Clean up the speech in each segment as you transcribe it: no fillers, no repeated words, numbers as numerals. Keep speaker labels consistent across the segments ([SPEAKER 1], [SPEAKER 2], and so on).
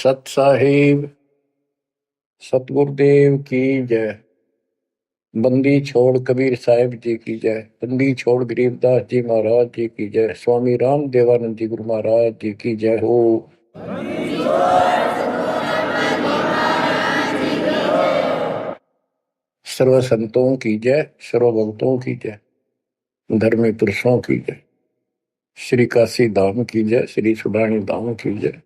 [SPEAKER 1] सत साहिब सतगुरुदेव की जय। बंदी छोड़ कबीर साहिब जी की जय। बंदी छोड़ गरीबदास जी महाराज जी की जय। स्वामी राम देवानंद जी गुरु महाराज जी की जय हो। सर्व संतों की जय, सर्व भक्तों की जय, धर्मी पुरुषों की जय। श्री काशी धाम की जय, श्री सुडानी धाम की जय,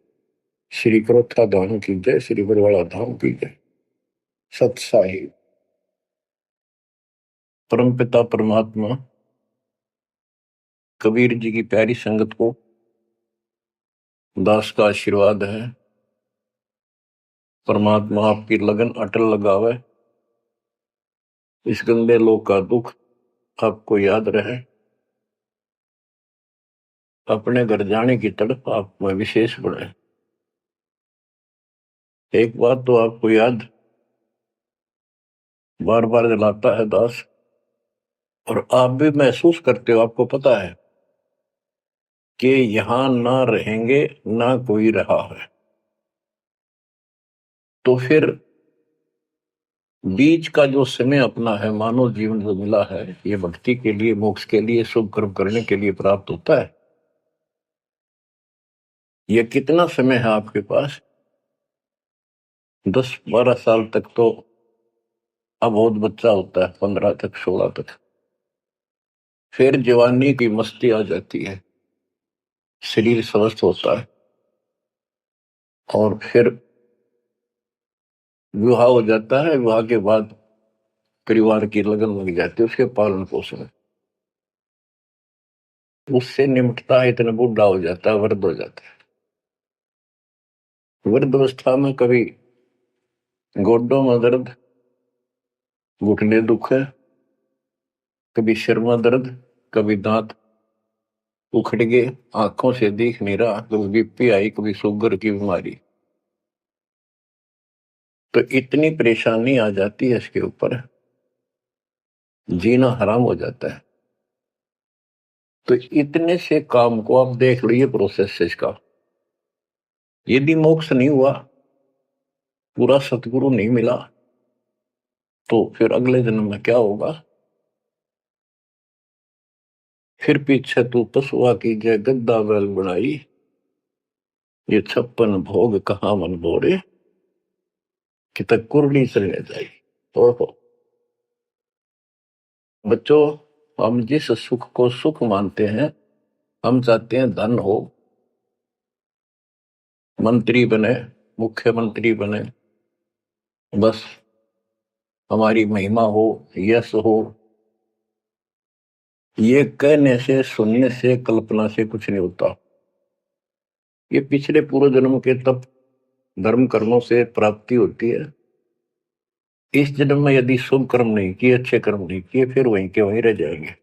[SPEAKER 1] श्री क्रोथा धाम की जय, श्री बरवाड़ा धाम की जय। सत साहिब परमपिता परमात्मा कबीर जी की प्यारी संगत को दास का आशीर्वाद है। परमात्मा आपकी लगन अटल लगावे, इस गंदे लोक का दुख आपको याद रहे, अपने घर जाने की तड़प आप में विशेष बढ़े। एक बात तो आपको याद बार बार दिलाता है दास, और आप भी महसूस करते हो, आपको पता है कि यहां ना रहेंगे ना कोई रहा है, तो फिर बीच का जो समय अपना है, मानव जीवन जो मिला है, ये भक्ति के लिए, मोक्ष के लिए, शुभ कर्म करने के लिए प्राप्त होता है। ये कितना समय है आपके पास? 10-12 साल तक तो अब बहुत बच्चा होता है, 15 तक, 16 तक, फिर जवानी की मस्ती आ जाती है, शरीर स्वस्थ होता है, और फिर विवाह हो जाता है। विवाह के बाद परिवार की लगन लग जाती है, उसके पालन पोषण, उससे निमटता है, इतना बूढ़ा हो जाता है, वृद्ध हो जाता है। वृद्ध अवस्था में कभी गोड्डों में दर्द, घुटने दुख है, कभी सिर में दर्द, कभी दांत उखड़ गए, आंखों से दिख नहीं रहा, कभी बीपी आई, कभी शुगर की बीमारी, तो इतनी परेशानी आ जाती है, इसके ऊपर जीना हराम हो जाता है। तो इतने से काम को आप देख लो, ये प्रोसेस है इसका। यदि मोक्ष नहीं हुआ, पूरा सतगुरु नहीं मिला, तो फिर अगले जन्म में क्या होगा? फिर पीछे तू पशुआ की जय गद्दा बैल बनाई, ये 56 भोग कहाँ मन बोरे, कि तक कुरली चलने जाई। तो बच्चों, हम जिस सुख को सुख मानते हैं, हम चाहते हैं धन हो, मंत्री बने, मुख्यमंत्री बने, बस हमारी महिमा हो, यश हो। ये कहने से, सुनने से, कल्पना से कुछ नहीं होता। ये पिछले पूर्व जन्म के तप धर्म कर्मों से प्राप्ति होती है। इस जन्म में यदि शुभ कर्म नहीं किए, अच्छे कर्म नहीं किए, फिर वहीं के वहीं रह जाएंगे,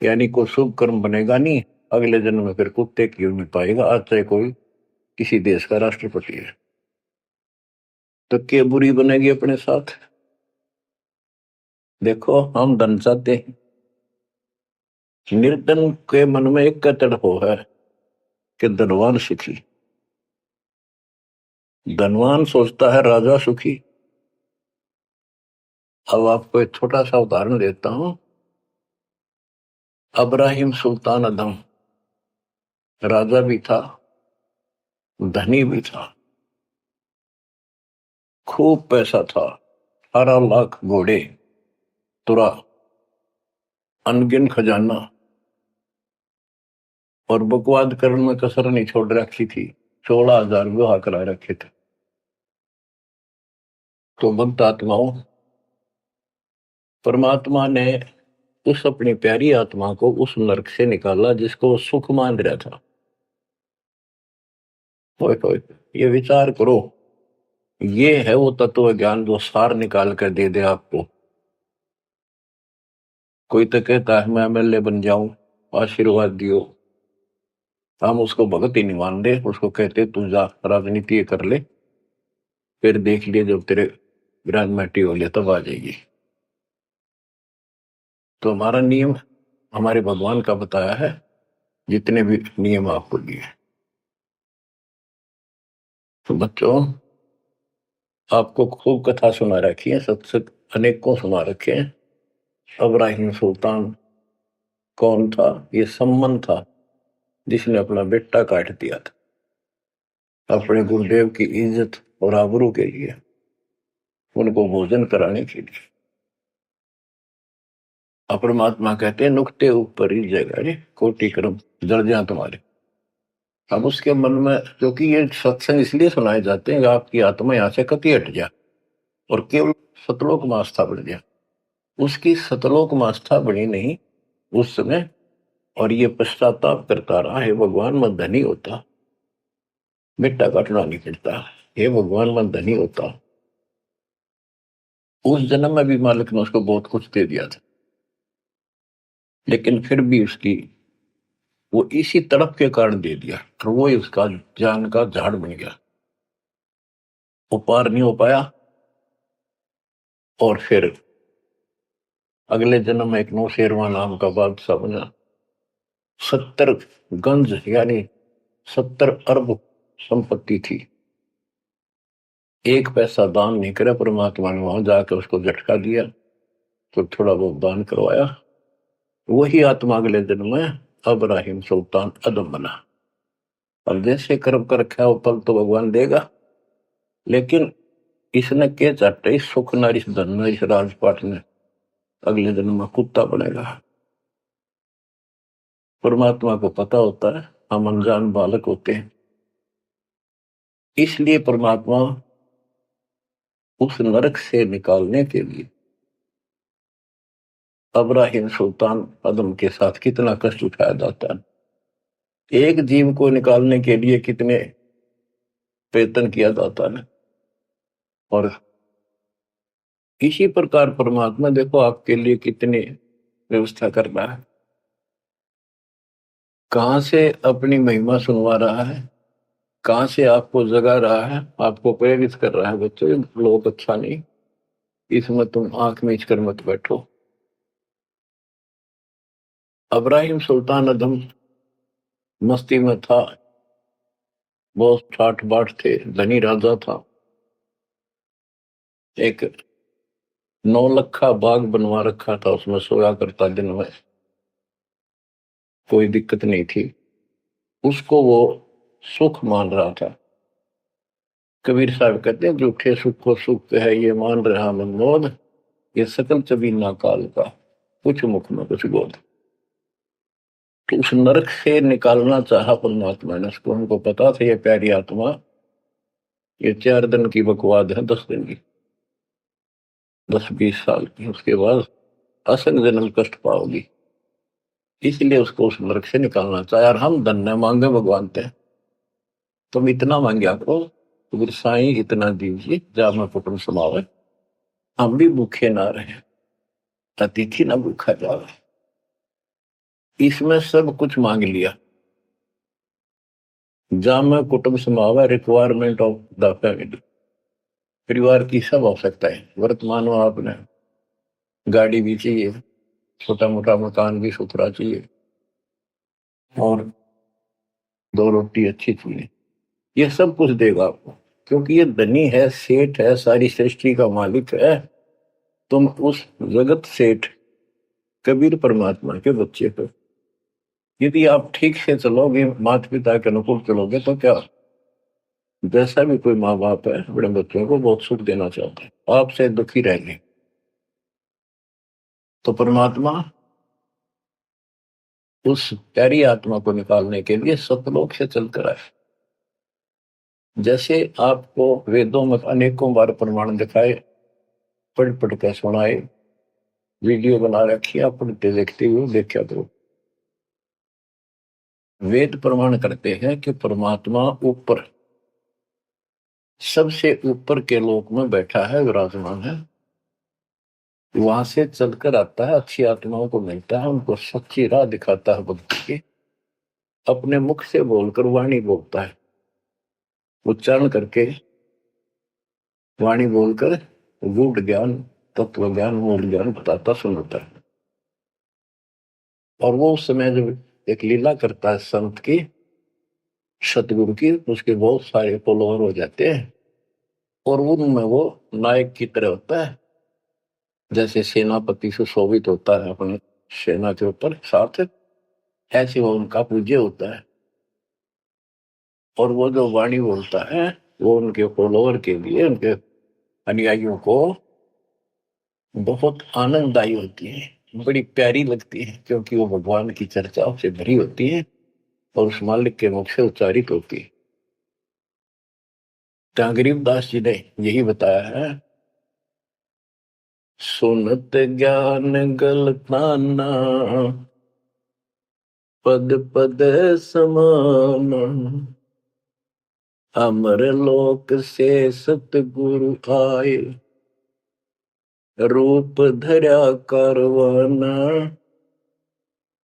[SPEAKER 1] यानी कोई शुभ कर्म बनेगा नहीं। अगले जन्म में फिर कुत्ते की नहीं पाएगा, आज चाहे कोई किसी देश का राष्ट्रपति है, तो क्या बुरी बनेगी अपने साथ? देखो, हम धन चाहते हैं, निर्धन के मन में एक तड़प है कि धनवान सुखी। धनवान सोचता है राजा सुखी। अब आपको एक छोटा सा उदाहरण देता हूं। अब्राहिम सुल्तान अदम राजा भी था, धनी भी था, खूब पैसा था, 18 लाख घोड़े, तुरा, अनगिन खजाना, और बकवाद करने में कसर नहीं छोड़ रखी थी। 16,000 विवाह करा रखे थे। तो भक्त आत्माओं, परमात्मा ने उस अपनी प्यारी आत्मा को उस नरक से निकाला जिसको वो सुख मान रहा था। होए ये विचार करो, ये है वो तत्व ज्ञान जो सार निकाल कर दे दे आपको। कोई तो कहता है मैं एमएलए बन जाऊं, आशीर्वाद दियो, हम उसको भगत ही नहीं मान दे, उसको कहते तू जा राजनीति कर ले, फिर देख लिए जब तेरे ग्रांड हो लिया तब आ जाएगी। तो हमारा नियम हमारे भगवान का बताया है, जितने भी नियम आपको दिए। तो बच्चों, आपको खूब कथा सुना रखी है, सत्संग अनेकों सुना रखे हैं। इब्राहिम सुल्तान कौन था? ये सम्मन था जिसने अपना बेटा काट दिया था अपने गुरुदेव की इज्जत और आबरू के लिए, उनको भोजन कराने के लिए। परमात्मा कहते हैं नुक्ते ऊपर ही जगह कोटि क्रम दर्जा तुम्हारे। अब उसके मन में, क्योंकि ये सत्संग इसलिए सुनाए जाते हैं कि आपकी आत्मा यहां से कति हट जाए और केवल सतलोक में आस्था बढ़ जाए। उसकी सतलोक में आस्था बनी नहीं उस समय, और ये पश्चाताप करता रहा, हे भगवान मैं धनी होता, बेटा काटना नहीं पड़ता, हे भगवान मैं धनी होता। उस जन्म में भी मालिक ने उसको बहुत कुछ दे दिया था, लेकिन फिर भी उसकी वो इसी तड़प के कारण दे दिया, और वो ही उसका जान का झाड़ बन गया, वो पार नहीं हो पाया। और फिर अगले जन्म में एक नौशेरवा नाम का बादशाह बना। 70 गंज यानी 70 अरब संपत्ति थी। एक पैसा दान नहीं करे, परमात्मा ने वहां जाकर उसको झटका दिया तो थोड़ा बहुत दान करवाया। वही आत्मा अगले जन्म में इब्राहिम सुल्तान अदम बना। अब जैसे कर्म कर रखा है वो फल तो भगवान देगा, लेकिन इसने के चाटे सुख नारिश धन नारिश राजपाट ने अगले जन्म में कुत्ता बनेगा। परमात्मा को पता होता है हम अनजान बालक होते हैं, इसलिए परमात्मा उस नरक से निकालने के लिए इब्राहिम सुल्तान अदम के साथ कितना कष्ट उठाया जाता है। एक जीव को निकालने के लिए कितने प्रयत्न किया जाता है। और इसी प्रकार परमात्मा देखो आपके लिए कितनी व्यवस्था कर रहा है, कहां से अपनी महिमा सुनवा रहा है, कहां से आपको जगा रहा है, आपको प्रेरित कर रहा है। बच्चों ये लोग अच्छा नहीं, इसमें तुम आंख मीच कर मत बैठो। इब्राहिम सुल्तान अदम मस्ती में था, बहुत ठाठ बाट थे, धनी राजा था। एक 9 लखा बाग बनवा रखा था, उसमें सोया करता दिन में, कोई दिक्कत नहीं थी उसको, वो सुख मान रहा था। कबीर साहब कहते हैं झूठे सुख को सुख है ये मान रहा मनमोद, ये सकल चबीना काल का कुछ मुख में कुछ बोध। तो उस नरक से निकालना चाहा परमात्मा ने उसको, हमको पता था ये प्यारी आत्मा ये 4 दिन की बकवाद है, 10 दिन की, 10-20 साल की, उसके बाद असंग जन्म कष्ट पाओगी, इसलिए उसको उस नरक से निकालना चाहे। और हम धन्य मांगे भगवान थे, तुम इतना मांगे करो तो साईं इतना दीजिए जा मैं कुटुंब समावे, हम भी भूखे ना रहे, अतिथि ना भूखा जावे। इसमें सब कुछ मांग लिया, जा मैं कुटुंब समावे, रिक्वायरमेंट ऑफ द फैमिली, परिवार की सब आवश्यकता है। वर्तमान में आपने गाड़ी भी चाहिए, छोटा मोटा मकान भी सुथरा चाहिए, और 2 रोटी अच्छी चाहिए, ये सब कुछ देगा आपको, क्योंकि ये धनी है, सेठ है, सारी सृष्टि का मालिक है। तुम उस जगत सेठ कबीर परमात्मा के बच्चे हो। यदि आप ठीक से चलोगे, माता पिता के अनुकूल चलोगे, तो क्या, जैसा भी कोई माँ बाप है अपने बच्चों को बहुत सुख देना चाहते हैं, आपसे दुखी रहेंगे। तो परमात्मा उस प्यारी आत्मा को निकालने के लिए सतलोक से चलकर आए। जैसे आपको वेदों में अनेकों बार प्रमाण दिखाए, पढ़ पढ़ कर सुनाए, वीडियो बना रखी है, आप पढ़ते देखते हुए देखा करो। वेद प्रमाण करते हैं कि परमात्मा ऊपर, सबसे ऊपर के लोक में बैठा है, विराजमान है, वहां से चलकर आता है, अच्छी आत्माओं को मिलता है, उनको सच्ची राह दिखाता है भक्ति की, अपने मुख से बोलकर वाणी बोलता है, उच्चारण करके वाणी बोलकर गूढ़ ज्ञान, तत्व ज्ञान, मूल ज्ञान बताता सुनाता है। और वो उस समय जब एक लीला करता है संत की, सतगुरु की, उसके बहुत सारे फॉलोअर हो जाते हैं और उनमें वो नायक की तरह होता है, जैसे सेनापति सुशोभित होता है अपनी सेना के ऊपर साथ, ऐसे वो उनका पूज्य होता है। और वो जो वाणी बोलता है वो उनके फॉलोअर के लिए, उनके अनुयायियों को बहुत आनंददायी होती है, बड़ी प्यारी लगती है, क्योंकि वो भगवान की चर्चाओं से भरी होती है और उस मालिक के मुख से उच्चारित होती है। तो गरीबदास जी ने यही बताया है, सुनत ज्ञान गलताना पद पद समान, अमर लोक से सतगुरु आए, रूप धरा कारवाना,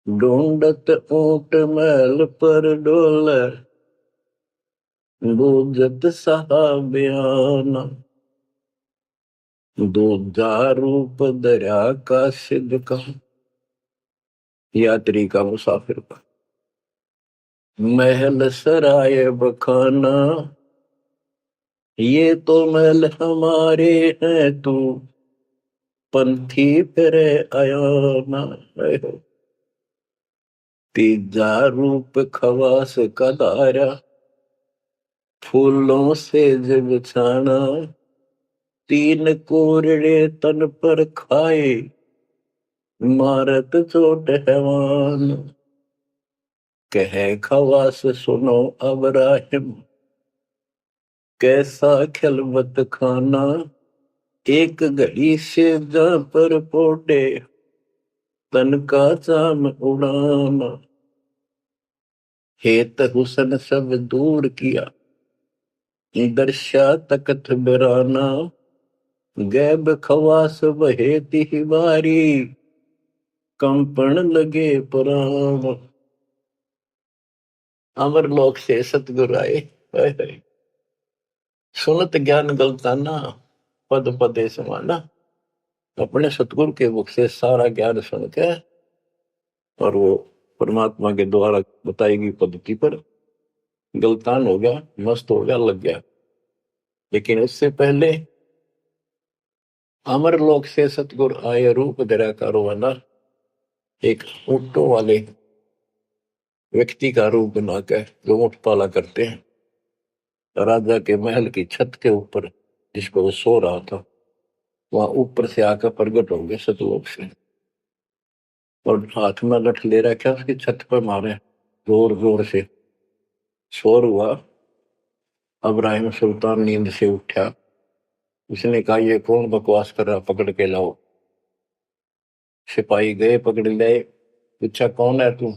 [SPEAKER 1] ढूंढत ऊंट महल पर डोले, बूझत साहबियाना, दूजा रूप धरा का सिद्ध का, यात्री का, मुसाफिर का, महल सराय बखाना, ये तो महल हमारे हैं, तू पंथी फिरे आयाना। तीजा रूप खवास का दारा, फूलों से जब छाना, तीन कोरड़े तन पर खाए, मारत चोट हैवान, कहे खवास सुनो अब राहिम, कैसा खिलवत खाना, एक घड़ी से जा पर पोटे, तन का चाम उड़ाना, हेत हुसन सब दूर किया, दर्शा तकत बिराना, गैब खवास बहे तिहवारी, कंपन लगे पुराण, अमर लोक से सतगुरु आए, हाय हाय, सुनत ज्ञान गलताना पद पदे समाना, अपने सतगुरु के मुख से सारा ज्ञान सुन के और वो परमात्मा के द्वारा बताई गई पद्धति पर गलतान हो गया, मस्त हो गया, लग गया। लेकिन इससे पहले अमर लोक से सतगुरु आए, रूप धरा कारवाना, एक ऊंटों वाले व्यक्ति का रूप बनाकर जो ऊंट पाला करते हैं, राजा के महल की छत के ऊपर जिस पर वो सो रहा था, वहां ऊपर से आकर प्रकट हो गए सतलोक से, और हाथ में लठ ले रखा, उसकी छत पर मारे जोर जोर से, शोर हुआ। अब्राहिम सुल्तान नींद से उठा, उसने कहा ये कौन बकवास कर रहा, पकड़ के लाओ। सिपाही गए, पकड़ लाए, पूछा कौन है तू।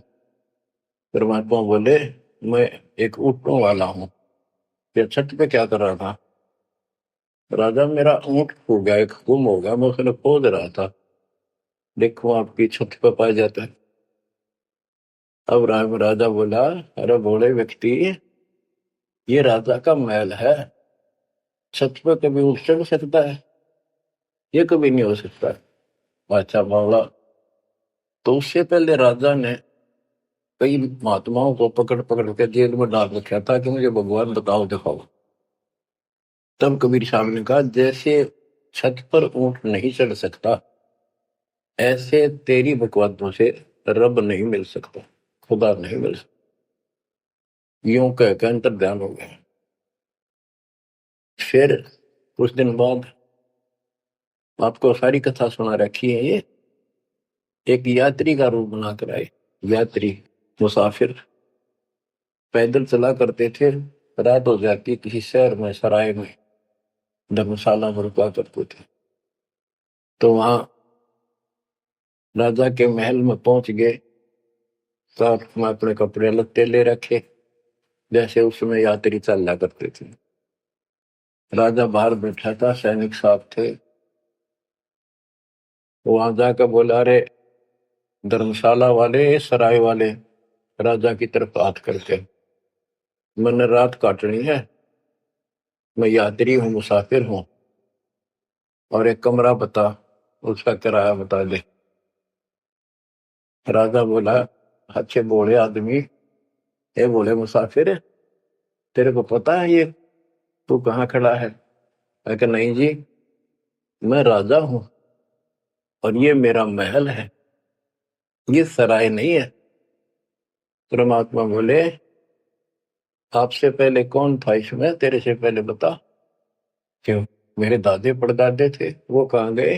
[SPEAKER 1] परमात्मा बोले मैं एक ऊँटों वाला हूँ। फिर छत पे क्या कर रहा था। राजा मेरा ऊँट खो गया, एक गुम हो गया, मैं उसने खोज रहा था, देखो आपकी छत पे पाया जाता है। अब राजा बोला अरे भोले व्यक्ति, ये राजा का महल है, छत पे कभी उठ चढ़ सकता है, ये कभी नहीं हो सकता। अच्छा बोला, तो उससे पहले राजा ने कई महात्माओं को पकड़ पकड़ के जेल में डाल रखा था कि मुझे भगवान बताओ दिखाओ। तब कबीर साहब ने कहा जैसे छत पर ऊंट नहीं चढ़ सकता, ऐसे तेरी बकवादों से रब नहीं मिल सकता, खुदा नहीं मिल सकता। यूं कहकर अंतर ध्यान हो गया। फिर कुछ दिन बाद आपको सारी कथा सुना रखी है, ये एक यात्री का रूप बनाकर आए। यात्री मुसाफिर पैदल चला करते थे, रात हो जाती किसी शहर में, सराय में, धर्मशाला में रुका करते थे। तो वहां राजा के महल में पहुंच गए, साथ में अपने कपड़े लत्ते ले रखे, जैसे उसमें यात्री चला करते थे। राजा बाहर बैठा था, सैनिक साहब थे, वहां जाकर बोला अरे धर्मशाला वाले, सराय वाले, राजा की तरफ हाथ करके, मैंने रात काटनी है, मैं यात्री हूँ, मुसाफिर हूँ, और एक कमरा बता, उसका किराया बता दे। राजा बोला अच्छे बोले आदमी, ये बोले मुसाफिर, तेरे को पता है ये तू कहाँ खड़ा है? मैं कहा नहीं जी, मैं राजा हूं और ये मेरा महल है, ये सराय नहीं है। परमात्मा बोले आपसे पहले कौन था इसमें, तेरे से पहले बता। क्यों? मेरे दादे परदादे थे, वो कहाँ गए?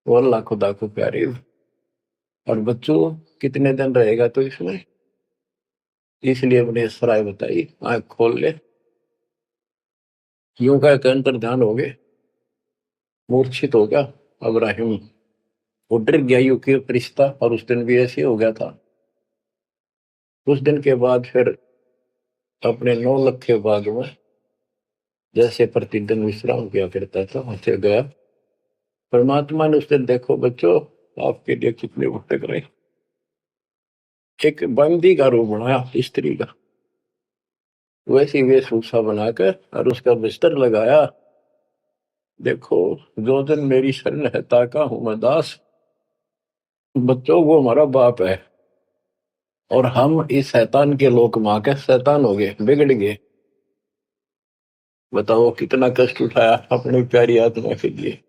[SPEAKER 1] वो अल्लाह खुदा को प्यारे। और बच्चों कितने दिन रहेगा तो इसमें? इसलिए मैंने सराय बताई, आंख खोल ले। यूं कह के अंतर ध्यान हो गए, मूर्छित हो गया अब्राहिम। वो डर गया यू के फरिश्ता, और उस दिन भी ऐसे हो गया था। उस दिन के बाद फिर अपने 9 लाख के बाग में जैसे प्रतिदिन विश्राम किया करता था वहां गया। परमात्मा ने उस दिन देखो बच्चों आपके लिए कितने भटक रहे, एक बंदी का रूप बनाया स्त्री का, वैसी वेशभूषा बनाकर और उसका बिस्तर लगाया। देखो जो दिन मेरी शरण है ताका हूं मैं दास। बच्चों वो हमारा बाप है और हम इस शैतान के लोक मां के शैतान हो गए, बिगड़ गए। बताओ कितना कष्ट उठाया अपनी प्यारी आत्मा के लिए।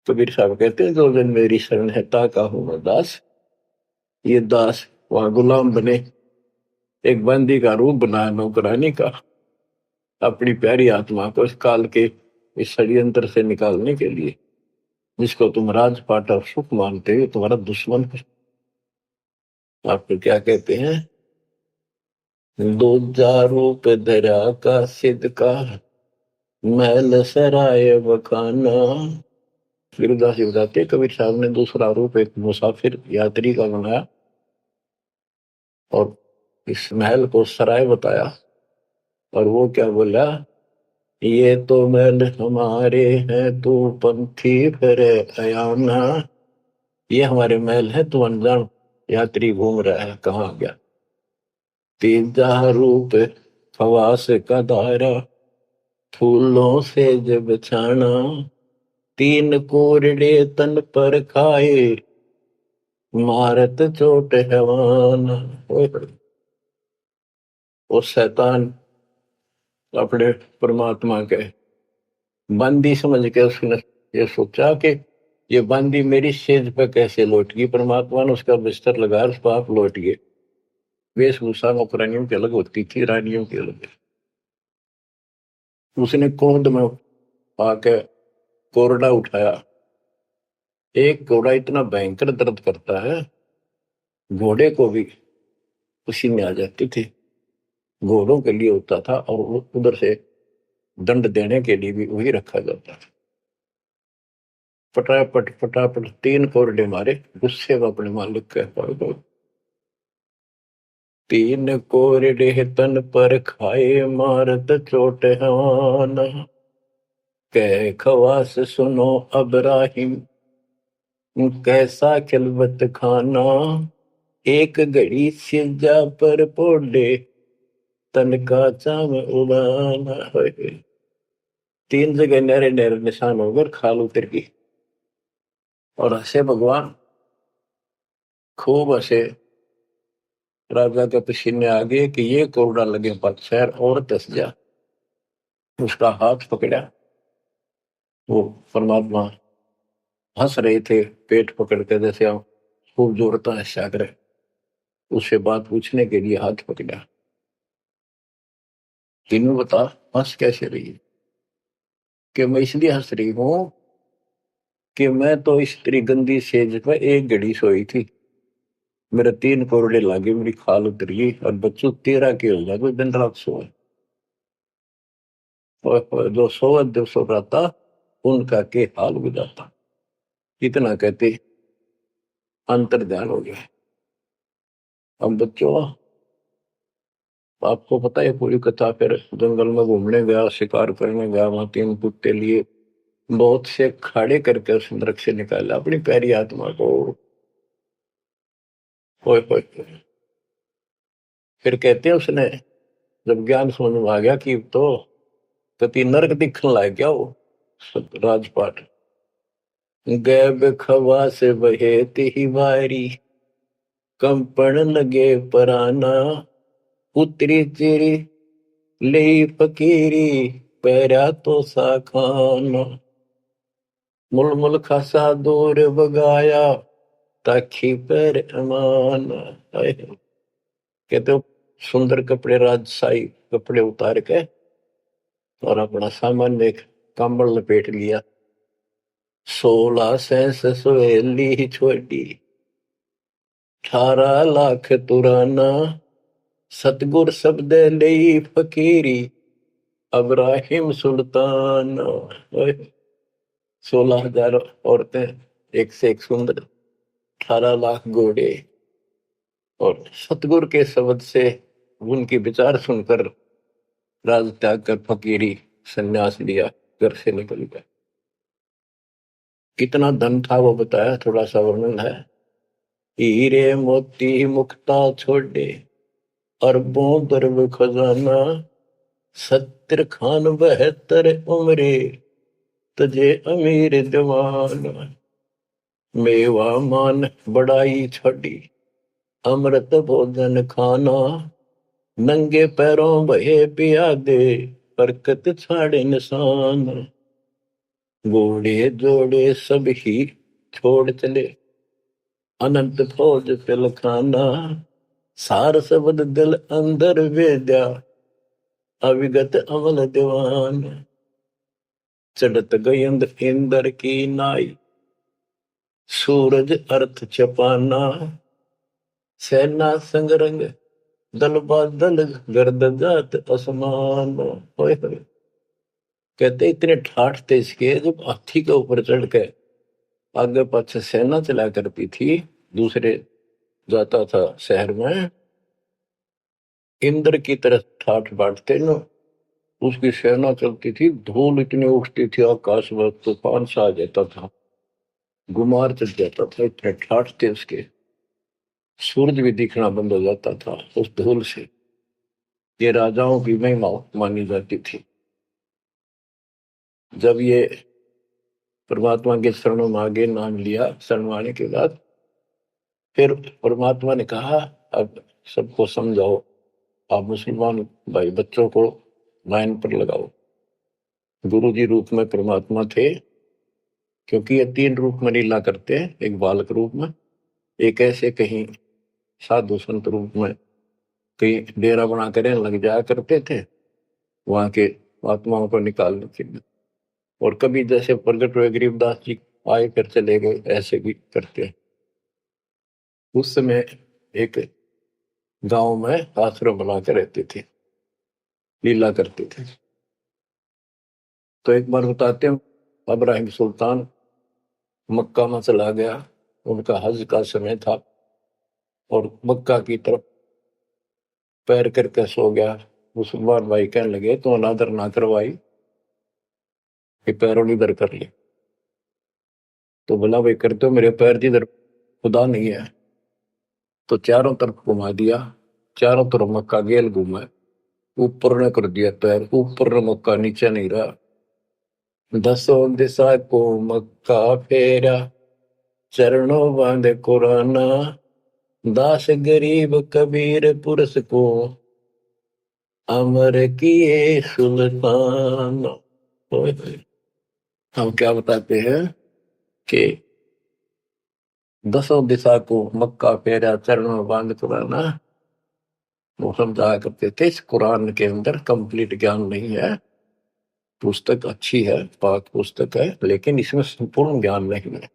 [SPEAKER 1] कबीर साहब कहते हैं जो दिन मेरी शरण है ताका हूं मैं दास। ये दास वहां गुलाम बने, एक बंदी का रूप बनाया नौकरानी का, अपनी प्यारी आत्मा को इस काल के इस षड्यंत्र से निकालने के लिए। जिसको तुम राजपाट और सुख मानते हो तुम्हारा दुश्मन है। आपको क्या कहते हैं? दूजा रूप धरा का सिद्ध का, महल सराय बखाना। फिर उदासी बताते कबीर साहब ने दूसरा रूप एक मुसाफिर यात्री का बनाया और इस महल को सराय बताया। और वो क्या बोला? ये तो महल हमारे हैं तू पंथी फिर अयाना। ये हमारे महल है, तू अनजान यात्री घूम रहा है, कहाँ गया? तीजा रूप खवास का दायरा, फूलों से जब छाना। तीन कोरडे तन पर खाए, मारत चोट हैवान। वो शैतान अपने परमात्मा के बंदी समझ के उसने ये सोचा कि ये बंदी मेरी सेज पे कैसे लौट गई। परमात्मा ने उसका बिस्तर लगाया, उस पर आप लौट गए। वेशभूषा नौकरानियों की अलग होती थी, रानियों की अलग। उसने कोंड में आके कोरडा उठाया। एक कोरडा इतना भयंकर दर्द करता है, घोड़े को भी पसीने आ जाती थी। घोड़ों के लिए होता था और उधर से दंड देने के लिए भी वही रखा जाता था। फटाफट फटाफट 3 कोरडे मारे, गुस्से में अपने मालिक के पास। 3 कोरडे तन पर खाए, मारत चोट हवान। कह खवास सुनो अब्राहिम, कैसा खिलवत खाना। एक घड़ी सिजा पर पोडे, तन का चाम उड़ाना। 3 जगह नहरे नहरे निशान होकर खाल उतर गई। और हंसे भगवान, खूब हंसे। राजा के पसीने आ गए कि ये कोरडा लगे पत्थर और दस जा। उसका हाथ पकड़ा, वो परमात्मा हंस रहे थे पेट पकड़ के, जैसे हम खूब जोरता है सागर। उससे बात पूछने के लिए हाथ पकड़ा। तीनों बता हंस कैसे रही है? कि मैं इसलिए हंस रही हूं कि मैं तो इस तेरी गंदी सेज पे एक घड़ी सोई थी, मेरे 3 कोरडे लागे, मेरी खाल उतरी और बच्चों 13 के हो जाए दिन रात सोए। और जो सोवत दिवसों रहता उनका के हाल गुजारता। इतना कहते अंतर ध्यान हो गया। अब बच्चों आपको पता है पूरी कथा। फिर जंगल में घूमने गया, शिकार करने गया, वहां 3 कुत्ते लिए, बहुत से खाड़े करके उस नरक से निकाला अपनी प्यारी आत्मा को। होए होए होए। फिर कहते हैं उसने जब ज्ञान समझ में आ गया कि तो कति नरक दिखने लग गया वो राजपाट। गैब खवा से बहे ही वारी, कंपन लगे पराना। उतरी तेरी ले फकीरी पैरा तो सा खाना मुल मुल खासा दूर बगाया ताखी पैर अमान। कहते हो सुंदर कपड़े राजशाही कपड़े उतार के और अपना सामान एक कंबल लपेट लिया। 16 सेंस सवेली छोड़ी 18 लाख तुराना सतगुर शब्द ले फकीरी अब्राहिम सुल्तान। 16,000 औरतें एक से एक सुंदर 18 लाख घोड़े और सतगुरु के शब्द से उनके विचार सुनकर राज त्याग कर फकीरी संन्यास लिया घर से निकल गया। कितना धन था वो बताया, थोड़ा सा वर्णन है। हीरे मोती मुक्ता छोड़े अरबों दरब खजाना 70 खान 72 उम्रे तजे अमीर जवान मेवा मान बड़ाई छोड़ी अमृत भोजन खाना नंगे पैरों बहे पिया दे बरकत छाड़े निशान। घोड़े जोड़े सब ही छोड़ चले अनंत फौज पिल खाना सार शब्द दिल अंदर वेद्या अविगत अमल दीवान। चढ़त गयंद इंदर की नाई सूरज अर्थ छपाना सेना संगरंग दल बादल गर्द जात आसमान। कहते इतने ठाठ थे इसके जब हाथी के ऊपर चढ़ के आगे पाछे सेना चला करती थी, दूसरे जाता था शहर में, इंद्र की तरह ठाठ बांटते न, उसकी सेना चलती थी, धूल इतनी उठती थी आकाश में तूफान सा आ जाता था, गुमार चढ़ जाता था, इतने ठाठ थे उसके। सूरज भी दिखना बंद हो जाता था उस धूल से। ये राजाओं की महिमा मानी जाती थी। जब ये परमात्मा के शरणों में आगे नाम लिया, शरण आने के बाद फिर परमात्मा ने कहा अब सबको समझाओ, आप मुसलमान भाई बच्चों को लाइन पर लगाओ। गुरु जी रूप में परमात्मा थे, क्योंकि ये 3 रूप में लीला करते हैं, एक बालक रूप में, एक ऐसे कहीं साधु संत रूप में कहीं डेरा बना कर लग जाया करते थे वहां के आत्माओं को निकालने के लिए, और कभी जैसे प्रगट हुए गरीबदास जी आए कर चले गए, ऐसे भी करते हैं। उस समय एक गांव में आश्रम बना कर रहते थे, लीला करते थे। तो एक बार बताते हैं, अब्राहिम सुल्तान मक्का में चला गया, उनका हज का समय था, और मक्का की तरफ पैर करके सो गया। मुसलमान भाई कहने लगे तो अनादर ना करवाई कि पैरों इधर कर ले। तो बोला भाई करते हो, मेरे पैर जिधर खुदा नहीं है। तो चारों तरफ घुमा दिया, चारों तरफ मक्का गेल घूमा, ऊपर ने कर दिया पैर, ऊपर ने मक्का नीचे नहीं रहा। 10 दिशा को मक्का फेरा चरणों बांधे कुराना दास गरीब कबीर पुरुष को अमर किए सुल्तान। हम क्या बताते हैं कि 10 दिशा को मक्का फेरा चरणों बांध कुराना, वो समझाया करते थे। इस कुरान के अंदर कंप्लीट ज्ञान नहीं है, पुस्तक अच्छी है, पाक पुस्तक है, लेकिन इसमें संपूर्ण ज्ञान नहीं है।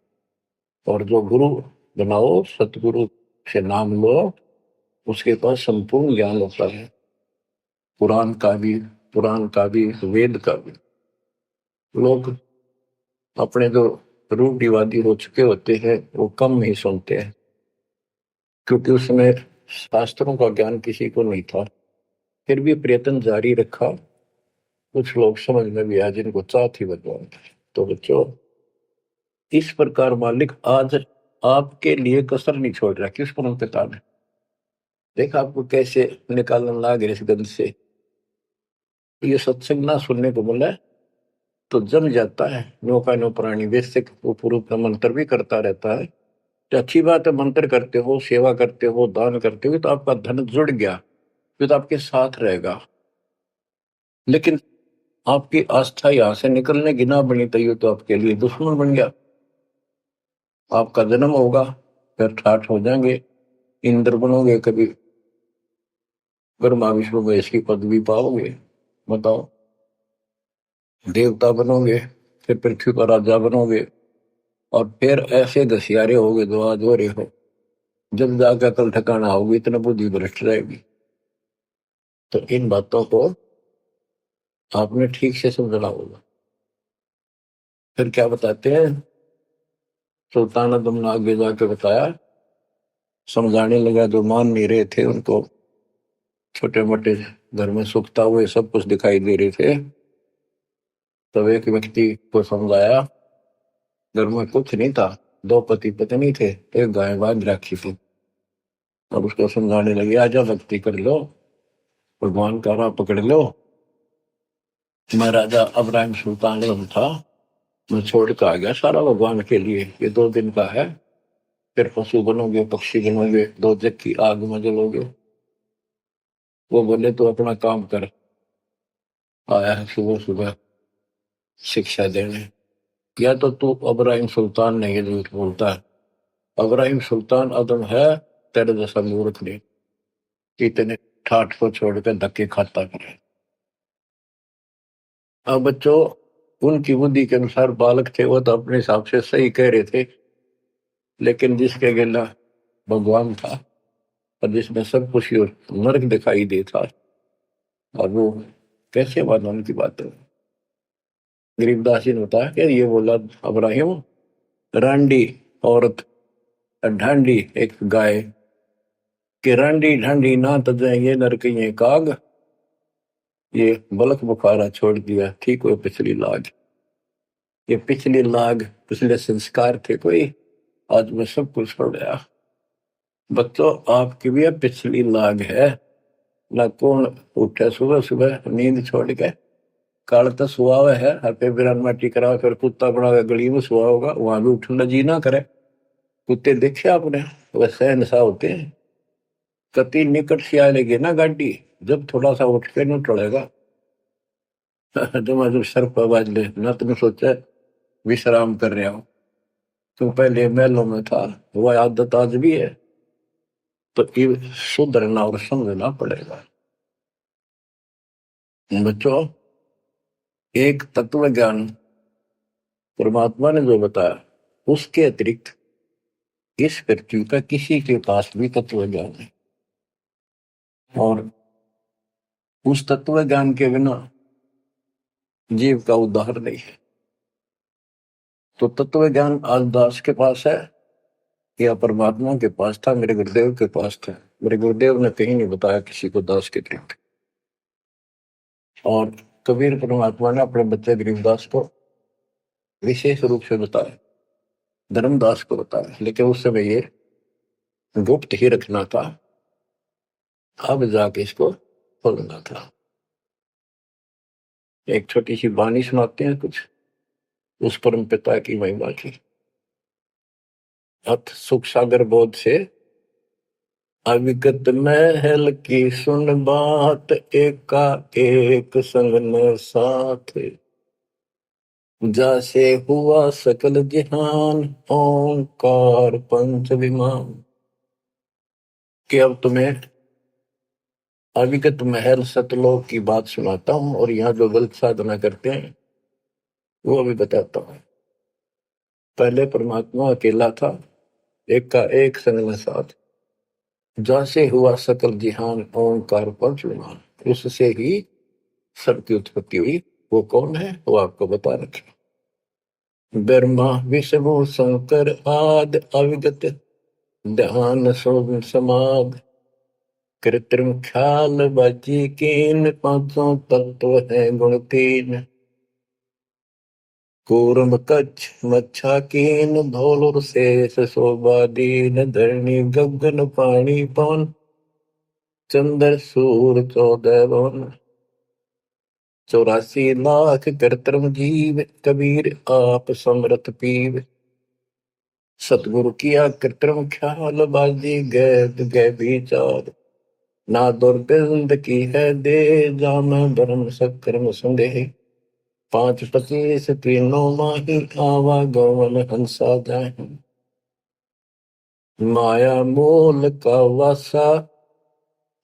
[SPEAKER 1] और जो गुरु बनाओ, सतगुरु से नाम लो, उसके पास संपूर्ण ज्ञान होता है, पुराण का भी वेद का भी। लोग अपने जो रूढ़िवादी हो चुके होते हैं वो कम ही सुनते हैं, क्योंकि उसमें शास्त्रों का ज्ञान किसी को नहीं था। फिर भी प्रयत्न जारी रखा, कुछ लोग समझ में भी आया जिनको चाह थी भगवान। तो बच्चों, इस प्रकार मालिक आज आपके लिए कसर नहीं छोड़ रहा। किस परम पिता ने देखा आपको कैसे निकालने लगा इस गंध से। ये सत्संग ना सुनने को मिला तो जम जाता है, नौका नो प्राणी वैसे वो पूर्व का मंत्र भी करता रहता है। तो अच्छी बात है, मंत्र करते हो, सेवा करते हो, दान करते हो, तो आपका धन जुड़ गया, फिर तो आपके साथ रहेगा। लेकिन आपकी आस्था यहां से निकलने की ना बनी तो ये तो आपके लिए दुश्मन बन गया। आपका जन्म होगा, फिर ठाठ हो जाएंगे, इंद्र बनोगे, कभी ब्रह्मा विष्णु महेश की पदवी पाओगे, बताओ, देवता बनोगे, फिर पृथ्वी पर राजा बनोगे, और फिर ऐसे घसियारे होगे जो आज हो रहे हो। जब जाकर कल ठिकाना होगी, इतना बुद्धि भ्रष्ट रहेगी। तो इन बातों को आपने ठीक से समझना होगा। फिर क्या बताते हैं, सुल्तान आदम ने आगे जाके बताया, समझाने लगा, जो मान नहीं रहे थे उनको छोटे मोटे घर में सुखता हुए सब कुछ दिखाई दे रहे थे। तब एक व्यक्ति को समझाया, घर में कुछ नहीं था, दो पति पत्नी थे, एक गाय बांध रखी थी। और उसको समझाने लगे, आजा भक्ति कर लो, भगवान का राह पकड़ लो। मैं राजा अब्राहिम सुल्तान था, मैं छोड़ के आ गया सारा भगवान के लिए, ये 2 दिन का है, फिर पशु बनोगे, पक्षी बनोगे, दो जग की आग में जलोगे। वो बोले, तो अपना काम कर, आया है सुबह सुबह शिक्षा देने। या तो तू अब्राहिम सुल्तान नहीं, झूठ बोलता है। अब्राहिम सुल्तान आदम है, तेरे जैसा मूर्ख नहीं, इतने ठाठ को छोड़कर धक्के खाता करे। अब बच्चों, उनकी बुद्धि के अनुसार बालक थे, वो तो अपने हिसाब से सही कह रहे थे। लेकिन जिसके गिला भगवान था, और जिसमें सब कुछ नर्क दिखाई देता, और वो कैसे माना उनकी बातें। गरीबदास जी ने बताया कि ये बोला अब्राहिम, रांडी औरत, ढांडी एक गाय, कि रांडी ढांडी ना तजाएंगे नरक ये काग, ये बलक बुखारा छोड़ दिया, ठीक हुए पिछली लाग। ये पिछली लाग, पिछले संस्कार थे कोई, आज मैं सब कुछ छोड़ गया। बच्चों, आपकी भी अब पिछली लाग है ना। कौन उठे सुबह सुबह नींद छोड़ के, काल तो सुहा हुआ है, हर पे बिरान माटी करा, फिर कुत्ता बना के गली में सुहा होगा, वहां भी उठना जी ना करे। कुत्ते देखे आपने, वैसे इंसान होते हैं। कति निकट से आ लेगी ना गाड़ी, जब थोड़ा सा उठ के न टलेगा, जब सर पर बाज ले ना, तुमने सोचा विश्राम कर रहे हो, तुम पहले महलों में था, वह आदत आज भी है। तो ये सुधरना और समझना पड़ेगा। बच्चों, एक तत्व ज्ञान परमात्मा ने जो बताया, उसके अतिरिक्त इस पृथ्वी का किसी के पास भी तत्व ज्ञान है, और उस तत्व ज्ञान के बिना जीव का उद्धार नहीं है। तो तत्व ज्ञान आज दास के पास है या परमात्मा के पास था, मेरे गुरुदेव के पास था। मेरे गुरुदेव ने कहीं नहीं बताया किसी को दास के अतिरिक्त। और कबीर परमात्मा ने अपने बच्चे गरीबदास को विशेष रूप से बताया, धर्मदास को बताया, लेकिन उस समय ये गुप्त ही रखना था, अब जाके इसको खोलना था। एक छोटी सी वाणी सुनाते हैं कुछ उस परम पिता की महिमा की। अथ सुख सागर बोध से अविगत महल की सुन बात, एका एक संग न साथ, जैसे हुआ सकल जहान, ओंकार पंच विमान। कि अब तुम्हें अविगत महल सतलोक की बात सुनाता हूं, और यहाँ जो गलत साधना करते हैं वो अभी बताता हूं। पहले परमात्मा अकेला था, एक का एक संग में साथ, जैसे हुआ सकल जिहान, ओंकार पंच विमान, उससे ही सबकी उत्पत्ति हुई। वो कौन है, वो आपको बता रखे। ब्रह्मा विष्णु शंकर आदि, अविगत ध्यान समाध, कृत्रिम ख्याल बाजी कीन, पांचों तत्व है गुण तीन, कूर्म कच्छ मच्छा कीन, धौल शेष शोभा दीन, धरणी गगन पानी पवन, चंद्र सूर 14 भवन, 84 लाख कृत्रिम जीव, कबीर आप समरथ पीव, सतगुरु किया कृत्रिम ख्याल, बाजी गैद गै विचार, ना दुर्बिंद की है दे, जाम बरम सकर्म संदेह। 5:25 तीनों माही, आवा गवन हंसा जाए। माया मूल का वासा,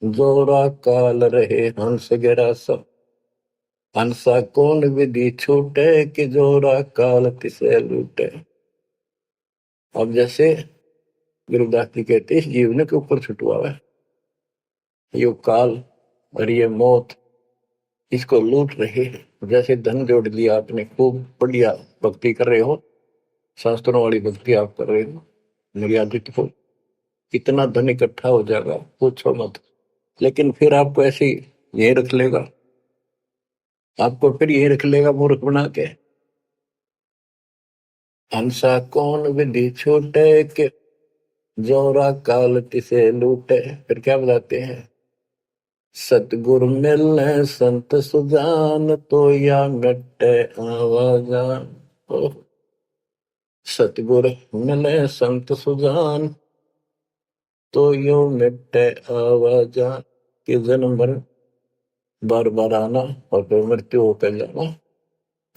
[SPEAKER 1] जोरा काल रहे हंस गिरासा। हंसा कौन विधि छूटे, कि जोरा काल तिसे लूटे। अब जैसे गुरुदास जी कहते हैं, इस जीवन के ऊपर छुटवा है ये काल और ये मौत, इसको लूट रहे हैं। जैसे धन जोड़ लिया आपने, खूब बढ़िया भक्ति कर रहे हो, शास्त्रों वाली भक्ति आप कर रहे हो, मर्यादित हो, इतना धन इकट्ठा हो जाएगा पूछो मत। लेकिन फिर आपको ऐसे यही रख लेगा, आपको फिर यही रख लेगा मूर्ख बना के। हंसा कौन विधि छूटे, के जोरा काल तिसे लूटे। फिर क्या बताते हैं, सतगुरु मिलने संत सुजान, तो या मिटे आवाजान। सतगुरु मिले संत सुजान, तो यो मिटे आवाजान। कि जन्म भर बार बार आना और फिर मृत्यु होकर जाना।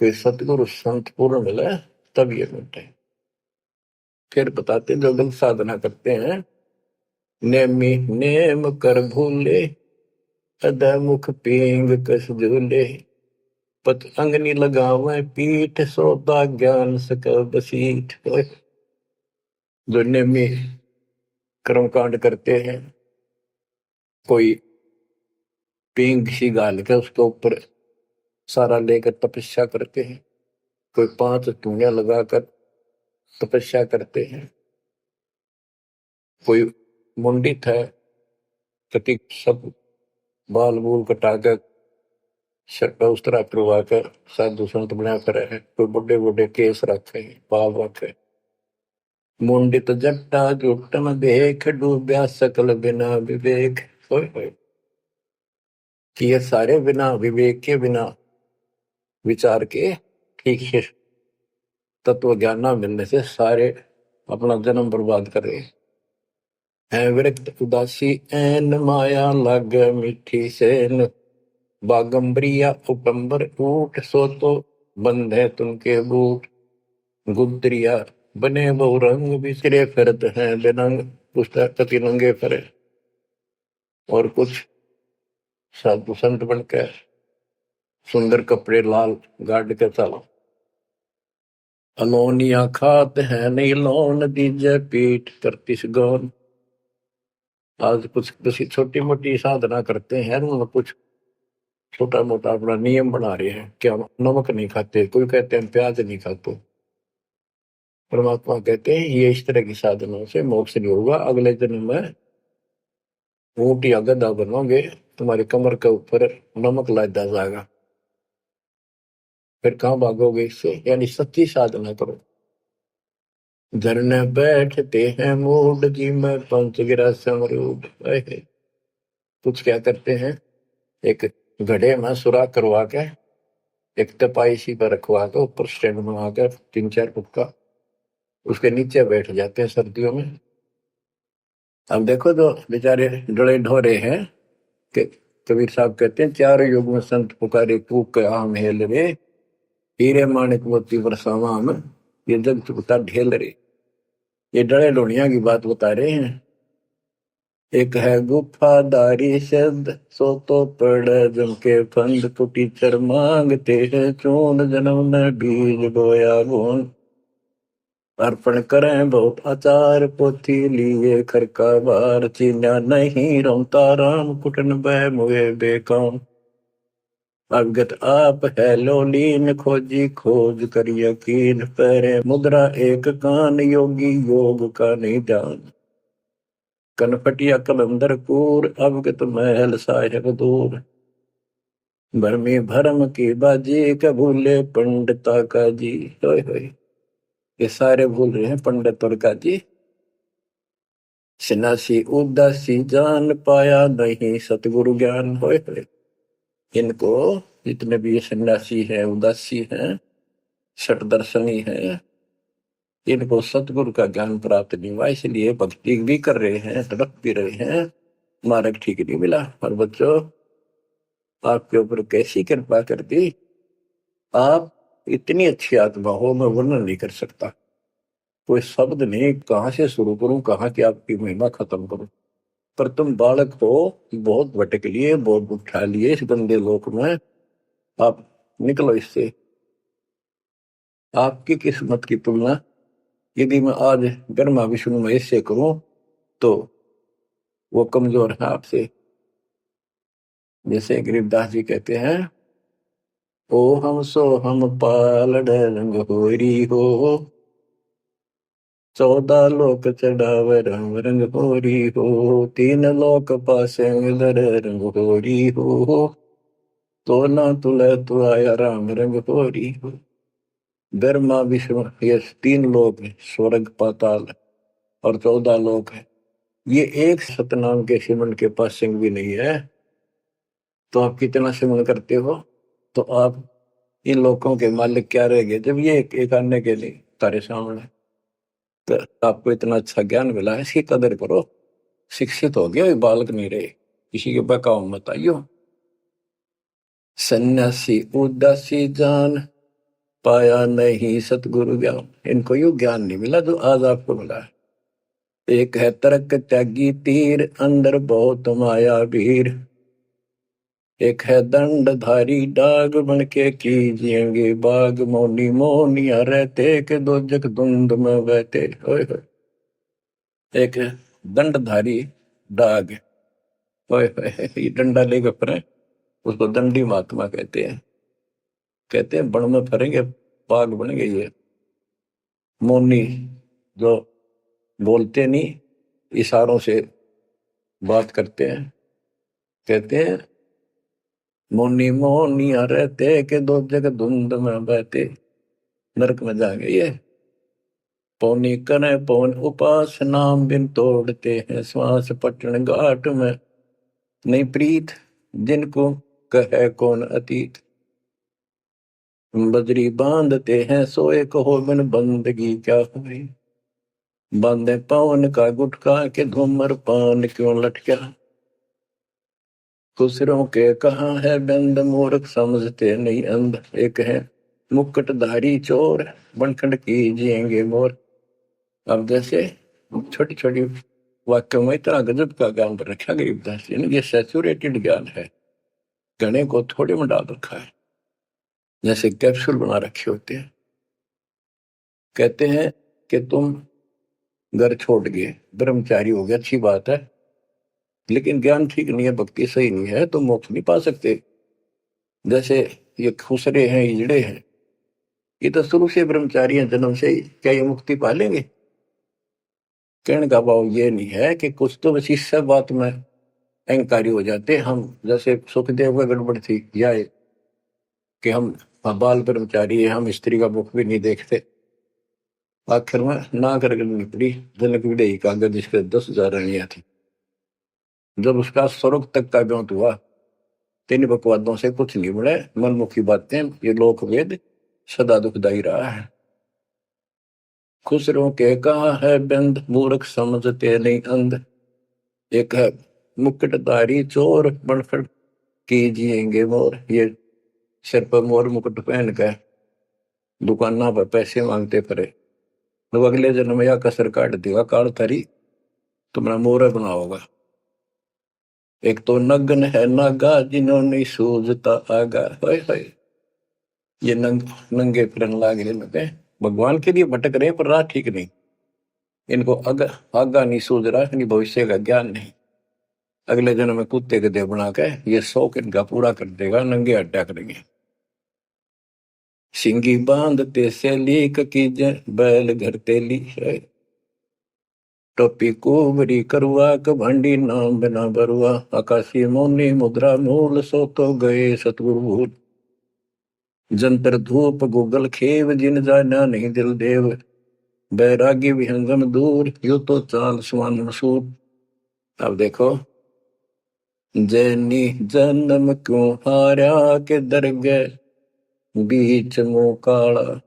[SPEAKER 1] फिर सतगुरु संत पूर्ण मिले तब ये मिटे। फिर बताते जो लोग साधना करते हैं, नेमी नेम कर भूले, अदा मुख पींग कस झूले। पत अंगनी लगावे पीठ, सोता ज्ञान सक बसीठ। जो नेमी कर्मकांड करते हैं, कोई पींग सी गाल के उसके ऊपर सारा लेकर तपस्या करते हैं, कोई 5 धूनिया लगाकर तपस्या करते हैं, कोई मुंडित है, कति सब बाल बूल कटाकर शर्टा उस तरह करवा कर साधु संत बना कर है, कोई बड़े बड़े केस रखे बाल रखे। मुंडित जट्टा जुटन देख, डूब्या सकल बिना विवेक। होय होय, कि ये सारे बिना विवेक के, बिना विचार के, ठीक है, तत्व ज्ञान न मिलने से सारे अपना जन्म बर्बाद कर रहे हैं। विरक्त उदासी एन, माया लग मीठी सेन। बागंबरिया उपंबर ऊट, सो तो बंधे तुमके बूट। गुदरिया बने बहु रंग, बिसरे फिरत हैं बेनंग। पुस्तक कति नंगे फिरे। और कुछ साधु संत बनकर सुंदर कपड़े लाल गाड़ के चलो। अलोनिया खात है नहीं लोन, दीजे पीठ करती गौन। आज कुछ किसी छोटी मोटी साधना करते हैं, उन्होंने कुछ छोटा मोटा अपना नियम बना रहे हैं, क्या नमक नहीं खाते, कोई कहते हैं प्याज नहीं खाते। परमात्मा कहते हैं ये इस तरह की साधनों से मोक्ष नहीं होगा, अगले जन्म में ऊंट या गधा बनोगे, तुम्हारी कमर के ऊपर नमक लादा जाएगा। फिर कहां भागोगे इससे, यानी सच्ची साधना करो। झरने बैठते हैं मूड, जी में पंच गिरा समरूप। कुछ क्या करते हैं, एक घड़े में सुराख करवा के, एक तपाई सी पर रखवा के, ऊपर स्टैंड बना कर 3-4 फुट का, उसके नीचे बैठ जाते हैं सर्दियों में। अब देखो जो बेचारे डरे ढोरे हैं, कि कबीर साहब कहते हैं, 4 युग में संत पुकारे कूक के आम हेल रे। हीरे माणिक मोती बरसावा हम, ये जग चुकता ढेल रे। ये डरे ढोनिया की बात बता रहे हैं। एक है गुफादारी शब्द, सो तो पड़ जम के फंद। कुटीचर मांगते हैं चून, जन्म न बीज बोया गुण। अर्पण करें बहुत आचार, पोथी लिए खर का बार। चीन्या नहीं रमता राम, कुटन बह मुए बेकाम। अवगत आप है लोलीन, खोजी खोज कर यकीन। पहरे मुद्रा एक कान, योगी योग का नहीं ध्यान। कनपटिया कलंदर कूर, अवगत महल साहेब दूर। भरमी भरम की बाजी, कबूले पंडिता का जी। होय होय, ये सारे भूल रहे हैं पंडित और का जी। सन्यासी उदासी जान, पाया नहीं सतगुरु ज्ञान। होय होय, इनको जितने भी ये सन्यासी है, उदासी है, शट दर्शनी है, इनको सतगुरु का ज्ञान प्राप्त नहीं हुआ, इसलिए भक्ति भी कर रहे हैं, तड़प भी रहे हैं, मार्ग ठीक नहीं मिला। और बच्चों, आपके ऊपर कैसी कृपा कर दी। आप इतनी अच्छी आत्मा हो, मैं वर्णन नहीं कर सकता। कोई शब्द नहीं, कहाँ से शुरू करूं, कहाँ की आपकी महिमा खत्म करूं। पर तुम बालक हो, बहुत भटक लिए, बहुत उठा लिए इस गंदे लोक में। आप निकलो इससे। आपकी किस्मत की तुलना यदि मैं आज ब्रह्मा विष्णु महेश से करूं तो वो कमजोर है आपसे। जैसे गरीबदास जी कहते हैं, ओ हम सो हम पालड़ रंग होरी हो, 14 लोक चढ़ावे रंग रंग होरी हो, 3 लोक पासे दर रंग होरी हो, तो ना तुले तु आया राम रंग होरी हो। ब्रह्मा विष्णु ये 3 लोक है, स्वर्ग पाताल और 14 लोक है। ये एक सतनाम के सिमरन के पास सिंह भी नहीं है। तो आप कितना सिमरन करते हो, तो आप इन लोगों के मालिक क्या रह गए जब ये एक आने के लिए तारे सामने। तो आपको इतना अच्छा ज्ञान मिला है, इसकी कदर करो। शिक्षित हो गया, बालक नहीं रहे, किसी के बहकाव मत आइयो। सन्यासी उदासी जान, पाया नहीं सतगुरु ज्ञान। इनको यू ज्ञान नहीं मिला जो आज आपको मिला है। एक है तर्क त्यागी तीर, अंदर बहुत माया वीर। एक है दंडधारी डाग, बन के कीजिएंगे बाग। मौनी मोनिया रहते के दो जग धुंध में बहते। ओए होए। एक है दंडधारी डाग, ओए होए, ये डंडा लेकर फिरे, उसको दंडी महात्मा कहते हैं। कहते हैं बण में फिरेंगे बाग बनेंगे ये। मौनी जो बोलते नहीं, इशारों से बात करते हैं। कहते हैं मोनी मोनिया रहते के दो जग धुंध में बहते। नरक में जाएंगे ये। पौनी करे पौन उपास, नाम बिन तोड़ते हैं श्वास। पटन घाट में नहीं प्रीत, जिनको कहे कौन अतीत। बजरी बांधते हैं सोए, कहो बिन बंदगी क्या हुई। बांधे पवन का गुटका के धूमर पान क्यों लटका। खुसरों के कहाँ है बंद, मूर्ख समझते नहीं अंध। एक है मुकुटधारी चोर, बनखंड कीजिएंगे मोर। अब जैसे छोटी छोटी वाक्यों में इतना गजब का ज्ञान पर रखा गरीबदास जी ने। ये सैचुरेटेड ज्ञान है, गणे को थोड़े में डाल रखा है, जैसे कैप्सूल बना रखे होते हैं। कहते हैं कि तुम घर छोड़ गए, ब्रह्मचारी हो गया, अच्छी बात है, लेकिन ज्ञान ठीक नहीं है, भक्ति सही नहीं है, तो मोक्ष नहीं पा सकते। जैसे ये खुसरे हैं, इजड़े हैं, ये तो शुरू से ब्रह्मचारी हैं, जन्म से ही, क्या ये मुक्ति पा लेंगे। कहने का भाव ये नहीं है कि कुछ तो बस इस सब बात में अहंकारी हो जाते हम। जैसे सुखदेव का गड़बड़ थी या कि हम बाल ब्रह्मचारी है, हम स्त्री का मुख भी नहीं देखते। आखिर में ना कर निकली जनक विदेही का, जिसके 10,000 रानियां थी। जब उसका स्वर्ग तक का ब्योंत हुआ, 3 बकवादों से कुछ नहीं मिले, मनमुखी बातें, ये लोक वेद सदा दुखदाई रहा है। खुसरों के कहा है बंद, मूर्ख समझते नहीं अंध। एक है मुकुटधारी चोर, बनखड़ कीजिएंगे मोर। ये सिर पर मोर मुकुट पहन कर दुकाना पर पैसे मांगते पड़े, तो अगले जन्म या कसर काट देगा काल थारी, तुम्हारा मोर बनाओगा। एक तो नग्न है नागा, जिन्होंने सूझता आगा। हाय हाय, ये नंगे फिरन लाग रहे, भगवान के लिए भटक रहे पर राह ठीक नहीं। इनको आगा नहीं सूझ रहा, इनकी भविष्य का ज्ञान नहीं। अगले जन्म में कुत्ते के देह बना के ये शौक इनका पूरा कर देगा, नंगे अड्डा करेंगे। सिंगी बांधते से लीक कीजे, बैल घर तेली है। टोपी कुबरी करुआ, कभंडी नाम बिना बरुआ। आकाशी मोनी मुद्रा मूल, सो तो गए सतगुरु भूल। जंतर धूप गूगल खेव, जिन जाना नहीं दिल देव। बैरागी विहंगम दूर, यू तो चाल सुमान मसूर। अब देखो, जैनी जन्म क्यों हारा, के दरगे बीच मुंह काला।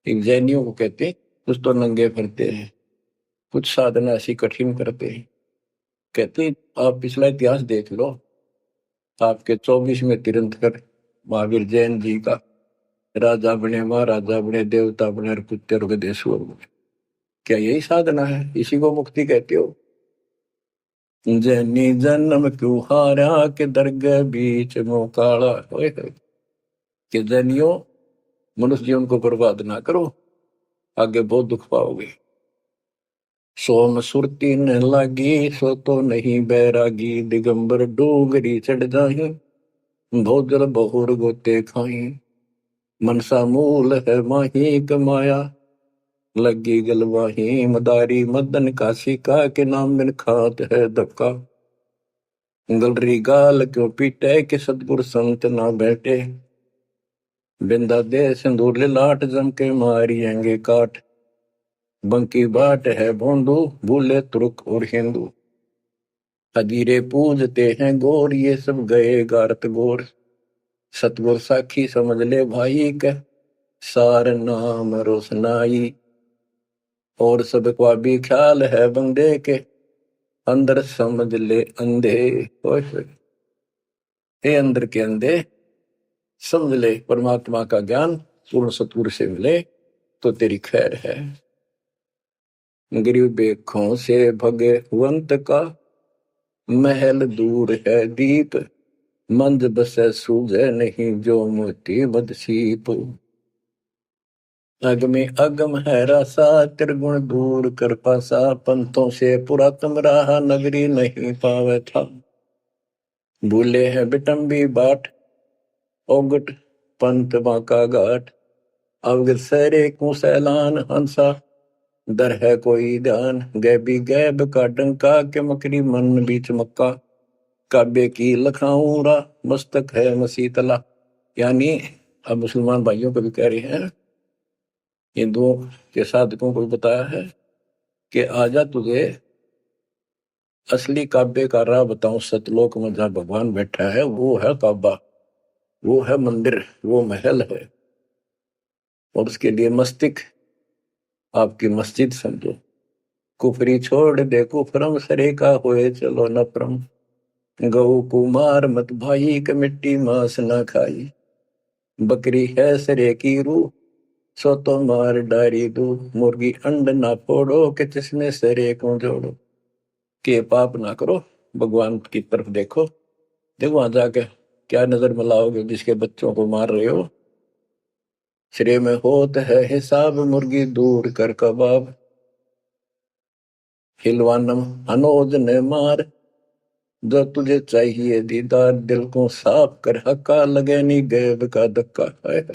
[SPEAKER 1] एक जैनियों को कहते हैं, कुछ तो नंगे फिरते हैं, कुछ साधना ऐसी कठिन करते हैं। कहती आप पिछला इतिहास देख लो, आपके 24वें तीर्थंकर महावीर जैन जी का राजा बने, महाराजा बने, देवता बने और कुत्ते रुगदेश्वर बने। क्या यही साधना है? इसी को मुक्ति कहते हो? जैनी जन्म क्यों हारा के दरगाह बीच मोकाला। कि जैनियों, मनुष्य जीवन को बर्बाद ना करो, आगे बहुत दुख पाओगे। सोम सुरती न लागी, सो तो नहीं बैरागी, दिगंबर डूंगरी चढ़ जाही, भोजल बहुर गोते खाई, मनसा मूल है माही कमाया, लगी गलवाही मदारी, मदन काशी का के नाम बिन खात है धक्का, गलरी गाल क्यों पीटे के सतगुर संत ना बैठे, बिंदा दे सिंदूर लाट जम के मारियेंगे काट, बंकी बाट है भोंदू, भूले तुर्क और हिंदू, हजीरे पूजते हैं गोर, ये सब गए गारत गोर, सतगुर साखी समझ ले भाई के, सार नाम रोशनाई, और सबका भी ख्याल है बंदे के, अंदर समझ ले अंधे। हे अंदर के अंधे, समझ ले परमात्मा का ज्ञान पूर्ण सतगुरु से मिले तो तेरी खैर है। गरीबेखों से भगवंत का महल दूर है दीप, मंद बसे सूझे नहीं जो मोती बदसीप, अगमे अगम है रसा, त्रिगुण दूर कर पासा, पंथों से पुरातन रहा, नगरी नहीं पावे था, भूले हैं बिटम्बी बाट, ओगट पंथ बांका घाट, अवगत सरे को सैलान हंसा, दर है कोई ध्यान, गैबी गैब का डंका, के मकरी मन बीच मक्का, काबे की लखाऊरा, मस्तक है मसीतला। यानी अब मुसलमान भाइयों को भी कह रहे हैं, हिंदुओं के साधकों को बताया है कि आजा तुझे असली काबे का राह बताऊं, सतलोक में जहां भगवान बैठा है वो है काबा, वो है मंदिर, वो महल है, और उसके लिए मस्तिक आपकी मस्जिद समझो। कुफरी छोड़ दे कुफरम, सरे का होए चलो नफरम, गऊ कुमार मत भाई, के मिट्टी मांस ना खाई, बकरी है सरे की रूह, सो तो मार डारी दू, मुर्गी अंड ना फोड़ो, के जिसमें सरे को जोड़ो। के पाप ना करो, भगवान की तरफ देखो, देखो वहां जाके क्या नजर मिलाओगे जिसके बच्चों को मार रहे हो। श्रेय में होत है हिसाब, मुर्गी दूर कर कबाब, हिलवानम अनोज ने मार, जो तुझे चाहिए दीदार, दिल को साफ कर हक्का, लगे नहीं गैब का धक्का है।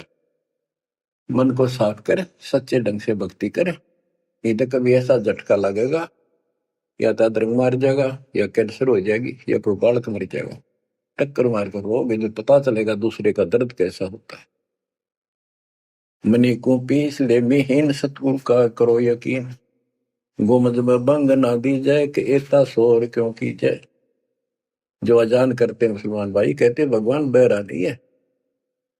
[SPEAKER 1] मन को साफ कर, सच्चे ढंग से भक्ति करे, नहीं तो कभी ऐसा झटका लगेगा, या तो अदरंग मार जाएगा, या कैंसर हो जाएगी, या कोई बालक मर जाएगा, टक्कर मार कर वो भी पता चलेगा दूसरे का दर्द कैसा होता है। मनी को पीस ले मिहीन, सतगुरु का करो यकीन, गोमज में बंग ना दी जाए, कि इतना शोर क्यों की जाए। जो अजान करते हैं मुसलमान भाई, कहते भगवान बहरा नहीं है,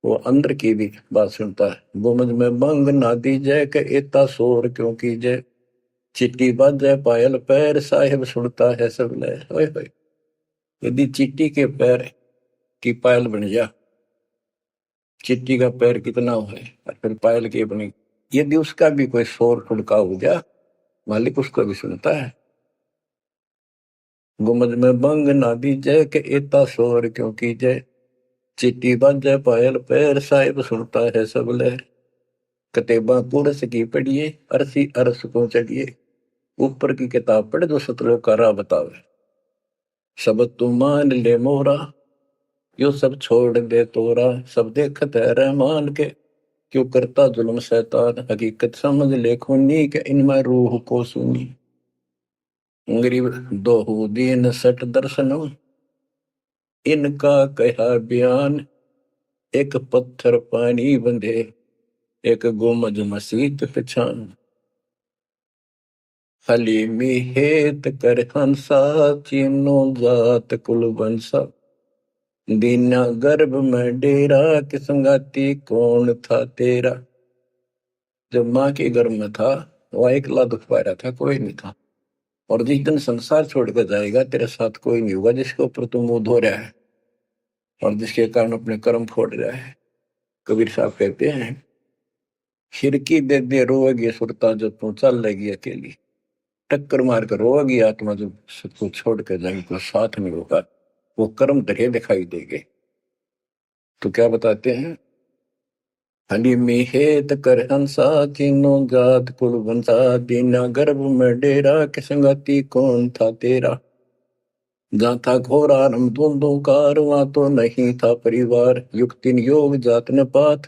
[SPEAKER 1] वो अंदर की भी बात सुनता है। गोमज में बंग ना दी जाए, कि इतना शोर क्यों की जाए, चिट्टी बाजे पायल पैर, साहिब सुनता है सब लय। यदि चिट्टी के पैर की पायल बन जा, चिट्टी का पैर कितना है और फिर पायल की बनी, यदि उसका भी कोई शोर फुड़का हो जा, मालिक उसको भी सुनता है। गुमज में बंग ना दी जय, के इतना शोर क्यों की जय, चिट्टी बाजे पायल पैर, साहिब सुनता है सब लहर। कतेबा कुरस की पढ़िए, अरसी अरस को चढ़िए, ऊपर की किताब पढ़ जो सतलोक का राह बतावे। सब तू मान ले मोरा, यो सब छोड़ दे तोरा, सब देखत है रहमान के, क्यों करता जुल्म शैतान, हकीकत समझ ले खूनी, के इनमें रूह को सुनी। गरीब दोहू दीन सट दर्शनम, इनका कहा बयान, एक पत्थर पानी बंधे, एक गोमज मसीत पहचान। हलीमी हेत कर हंसा, चीनो जात कुल बंसा, दीना गर्भ में डेरा, कि संगाती कौन था तेरा। जब माँ के गर्भ में था वह अकेला दुख पा रहा था, कोई नहीं था। और जिस दिन संसार छोड़ कर जाएगा तेरे साथ कोई नहीं होगा जिसके ऊपर तू मुंह धो रहा है और जिसके कारण अपने कर्म फोड़ रहा है। कबीर साहब कहते हैं, खिड़की दे दे रोएगी सुरता जो तू चल लेगी अकेली। टक्कर मार कर रोएगी आत्मा जब सबको छोड़ कर जाएगी, तो साथ नहीं होगा, वो कर्म धरे दिखाई देंगे। तो क्या बताते हैं, हनी मिहेत कर हंसा तीनों जात कुल बंसा दीना गर्भ में डेरा के संगति कौन था तेरा। जहाँ था घोर आरंभ धुंधों कार वहां तो नहीं था परिवार। युक्ति योग जात न पात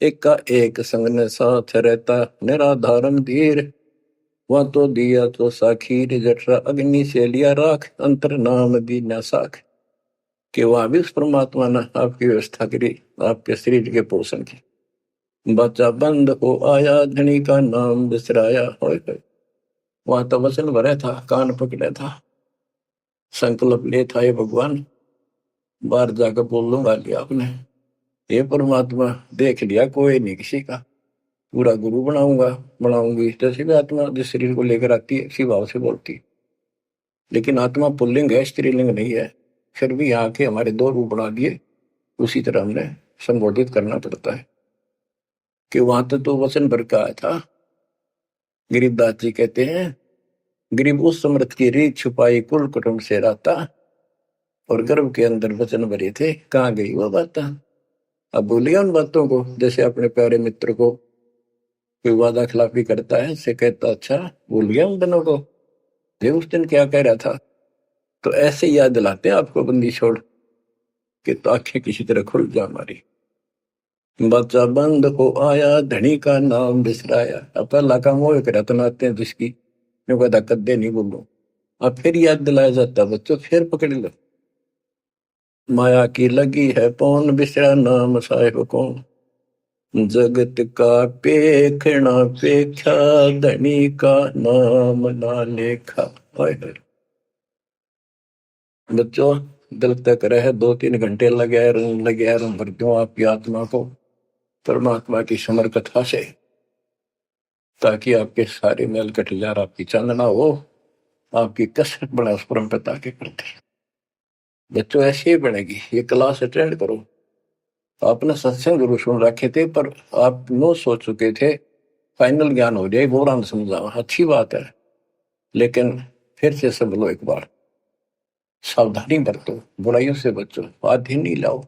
[SPEAKER 1] एक का एक संग ने साथ रहता निराधारम धीर। वहां तो दिया तो साखीर जठरा अग्नि से लिया राख अंतर नाम दीना साख। कि वहां भी उस परमात्मा ने आपकी व्यवस्था करी आपके शरीर के पोषण की। बच्चा बंद हो आया धनी का नाम बिसराया। वहां तो वचन भरा था, कान पकड़ा था, संकल्प ले था, ये भगवान बाहर जाकर बोल लूंगा लिया आपने, ये परमात्मा देख लिया कोई नहीं किसी का, पूरा गुरु बनाऊंगा बनाऊंगी। जैसे भी आत्मा जिस शरीर को लेकर आती है इसी भाव से बोलती है। लेकिन आत्मा पुल्लिंग है, स्त्रीलिंग नहीं है। फिर भी यहाँ के हमारे दो रूप बना दिए, उसी तरह हमने संबोधित करना पड़ता है। कि वहां तो वचन भर का आया था। गरीबदास जी कहते हैं, गरीब उस समृद्ध की रीत छुपाई कुल कुटुंब से रहता और गर्भ के अंदर वचन भरे थे, कहाँ गई वो बात। अब भूलिए उन बातों को। जैसे अपने प्यारे मित्र को कोई वादा खिलाफी करता है, से कहता अच्छा भूल गया उन दिनों को, ये उस दिन क्या कह रहा था। तो ऐसे याद दिलाते हैं आपको बंदी छोड़ के, तो आंखें किसी तरह खुल जा हमारी। बच्चा बंद हो आया धनी का नाम बिसराया। अब पहला काम वो एक रत्न आते हैं जिसकी मैं कहता कद्दे नहीं बोलूं। अब फिर याद दिलाया जाता है, बच्चों फिर पकड़ लो। माया की लगी है पौन बिसरा नाम साहेब कौन। जगत का पेखना पेखा धनी का नाम ना लेखा। बच्चों दिल तक रहे 2-3 घंटे लगे भर दूं आपकी आत्मा को परमात्मा की समर कथा से, ताकि आपके सारे मेल कट जाए, आपकी चांदना हो, आपकी कसरत बना उस परम पिता के प्रति। बच्चों ऐसे ही बनेगी। ये क्लास अटेंड करो। आपने सत्संग जरूर सुन रखे थे पर आप नो सोच चुके थे फाइनल ज्ञान हो जाए, गौरान समझाओ, अच्छी बात है। लेकिन फिर से सब लो, एक बार सावधानी बरतो, बुराइयों से बचो, आदि नहीं लाओ।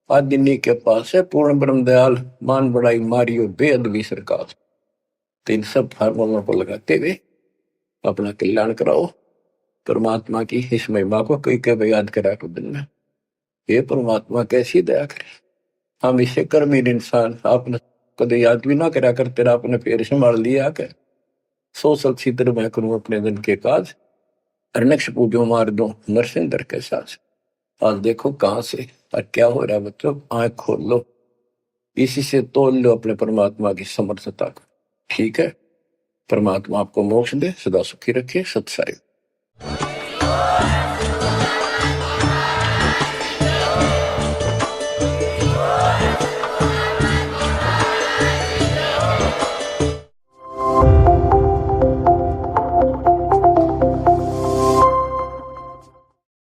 [SPEAKER 1] आदिनी के पास है पूर्ण ब्रह्म दयाल, मान बड़ाई मारियो बेअदबी सरकार। तो इन सब फार्मूलों को लगाते हुए अपना कल्याण कराओ। परमात्मा की इस महिमा को कई कई याद करा को दिन में, ये परमात्मा कैसी दया करे। हम इसे कर्मीर इंसान आपने कदे याद भी ना करा कर, तेरा आपने फेर संभाल लिया कर। सो सलसीतर मैं करूं अपने दिन के काज, अरनक्ष पूजो मार दो नरसिंदर के साथ। आज देखो कहां से और क्या हो रहा है बच्चों, आंख खोल लो, इसी से तोल लो अपने परमात्मा की समर्थता को। ठीक है, परमात्मा आपको मोक्ष दे, सदा सुखी रखे। सत्साई।